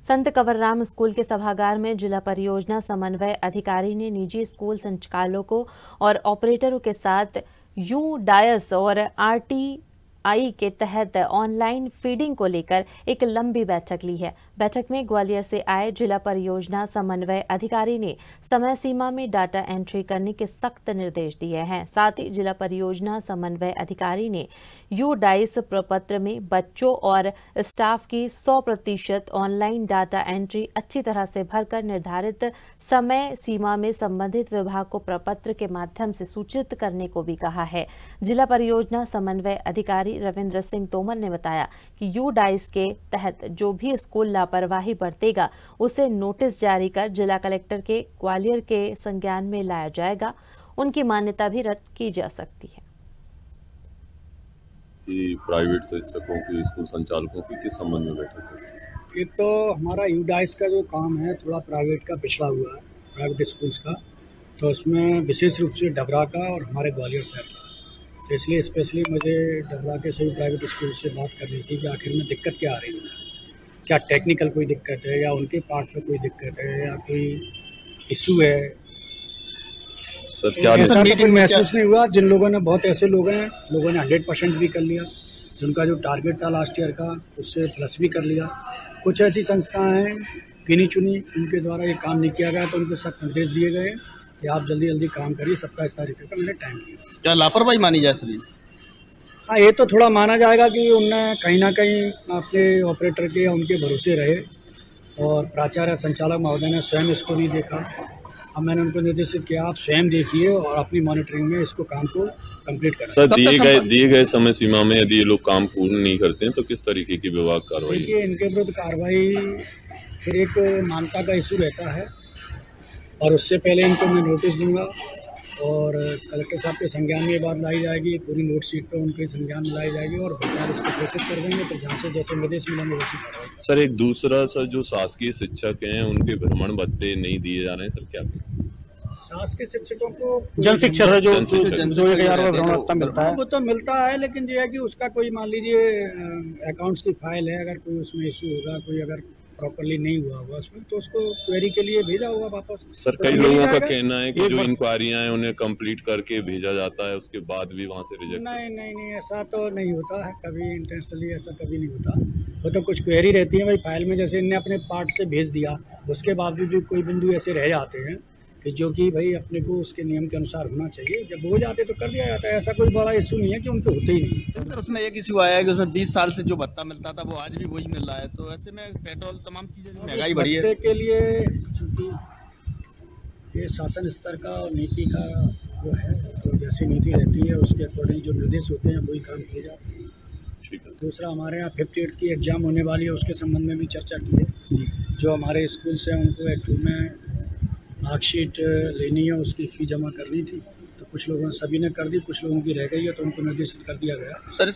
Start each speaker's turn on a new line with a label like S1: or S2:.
S1: संत Kanwarram school के सभागार में जिला परियोजना समन्वय अधिकारी ने निजी स्कूल संचालकों और ऑपरेटरों के साथ यूडायस और आरटीआई के तहत ऑनलाइन फीडिंग को लेकर एक लंबी बैठक ली है। बैठक में ग्वालियर से आए जिला परियोजना समन्वय अधिकारी ने समय सीमा में डाटा एंट्री करने के सख्त निर्देश दिए हैं। साथ ही जिला परियोजना समन्वय अधिकारी ने यूडाइस प्रपत्र में बच्चों और स्टाफ की 100% ऑनलाइन डाटा एंट्री अच्छी तरह से भरकर निर्धारित समय सीमा में संबंधित विभाग को प्रपत्र के माध्यम से सूचित करने को भी कहा है। जिला परियोजना समन्वय अधिकारी रविंद्र सिंह तोमर ने बताया कि यूडाइस के तहत जो भी स्कूल लापरवाही बरतेगा उसे नोटिस जारी कर जिला कलेक्टर के ग्वालियर के संज्ञान में लाया जाएगा। उनकी मान्यता भी रद्द की जा सकती है।
S2: प्राइवेट शिक्षकों की, स्कूल संचालकों की किस संबंध में बैठक है?
S3: एक तो हमारा यूडाइस का जो काम है थोड़ा प्राइवेट का पिछड़ा हुआ है, प्राइवेट स्कूल्स का, तो उसमें विशेष रूप से डबरा का और हमारे ग्वालियर शहर का, तो इसलिए स्पेशली मुझे डबरा के सभी प्राइवेट स्कूल से बात करनी थी कि आखिर में दिक्कत क्या आ रही है, क्या टेक्निकल कोई दिक्कत है या उनके पार्ट में कोई दिक्कत है या कोई इशू है।
S2: सर क्या
S3: ऐसा मीटिंग महसूस नहीं हुआ। जिन लोगों ने, बहुत ऐसे लोग हैं, लोगों ने 100% भी कर लिया, जिनका जो टारगेट था लास्ट ईयर का उससे प्लस भी कर लिया। कुछ ऐसी संस्थाएं हैं गिनी चुनी, उनके द्वारा ये काम नहीं किया गया, तो उनको सख्त निर्देश दिए गए कि आप जल्दी जल्दी काम करिए। 27 तारीख तक का मैंने टाइम दिया।
S4: क्या लापरवाही मानी जाए सर?
S3: हाँ, ये तो थोड़ा माना जाएगा कि उनने कहीं ना कहीं अपने ऑपरेटर के या उनके भरोसे रहे और प्राचार्य संचालक महोदय ने स्वयं इसको नहीं देखा। अब मैंने उनको निर्देशित किया आप स्वयं देखिए और अपनी मॉनिटरिंग में इसको काम को कंप्लीट करें।
S2: सर दिए गए समय सीमा में यदि ये लोग काम पूर्ण नहीं करते हैं तो किस तरीके की विभाग कार्रवाई?
S3: देखिए, इनके विरुद्ध कार्रवाई फिर एक मान्यता का इशू रहता है और उससे पहले इनको मैं नोटिस दूंगा और कलेक्टर साहब के संज्ञान में ये बात लाई जाएगी, पूरी नोट शीट पे उनके संज्ञान में लाई जाएगी और सरकार इसको प्रेषित कर देंगे। तो जहाँ से जैसे निर्देश मिलेंगे वैसी कार्रवाई।
S2: सर एक दूसरा सर जो शासकीय शिक्षक हैं उनके भ्रमण भत्ते नहीं दिए जा रहे हैं, सर क्या?
S3: शासकीय शिक्षकों को
S4: जन शिक्षक है जो
S3: 1000 भ्रमण मिलता है, वो तो मिलता है, लेकिन ये है कि उसका कोई, मान लीजिए अकाउंट्स की फाइल है, अगर कोई उसमें इशू होगा, कोई अगर प्रॉपर्ली नहीं हुआ होगा उसमें, तो उसको क्वेरी के लिए भेजा होगा वापस।
S2: सर कई लोगों का कहना है कि जो इंक्वायरियां हैं उन्हें कंप्लीट करके भेजा जाता है, उसके बाद भी वहां से रिजेक्ट।
S3: नहीं, ऐसा तो नहीं होता है कभी, इंटेंशनली ऐसा कभी नहीं होता। वो तो कुछ क्वेरी रहती है भाई फाइल में, जैसे इनने अपने पार्ट से भेज दिया, उसके बावजूद भी कोई बिंदु ऐसे रह जाते हैं कि जो कि भाई अपने को उसके नियम के अनुसार होना चाहिए, जब हो जाते तो कर दिया जाता है। ऐसा कोई बड़ा इशू नहीं है कि उनके होते ही नहीं।
S4: सर उसमें एक इशू आया है कि उसमें 20 साल से जो भत्ता मिलता था वो आज भी वही मिल रहा है, तो ऐसे में पेट्रोल तमाम चीज़ें महंगाई बढ़ी है।
S3: के लिए चूँकि ये शासन स्तर का और नीति का वो है, तो जैसी नीति रहती है उसके अकॉर्डिंग जो निर्देश होते हैं वही काम किए जाते हैं। दूसरा, हमारे यहाँ 58 की एग्ज़ाम होने वाली है, उसके संबंध में भी चर्चा की है। जो हमारे स्कूल से उनको एक्चुअल में मार्कशीट लेनी है, उसकी फ़ी जमा करनी थी, तो कुछ लोगों ने, सभी ने कर दी, कुछ लोगों की रह गई है, तो उनको निर्देशित कर दिया गया।
S4: सर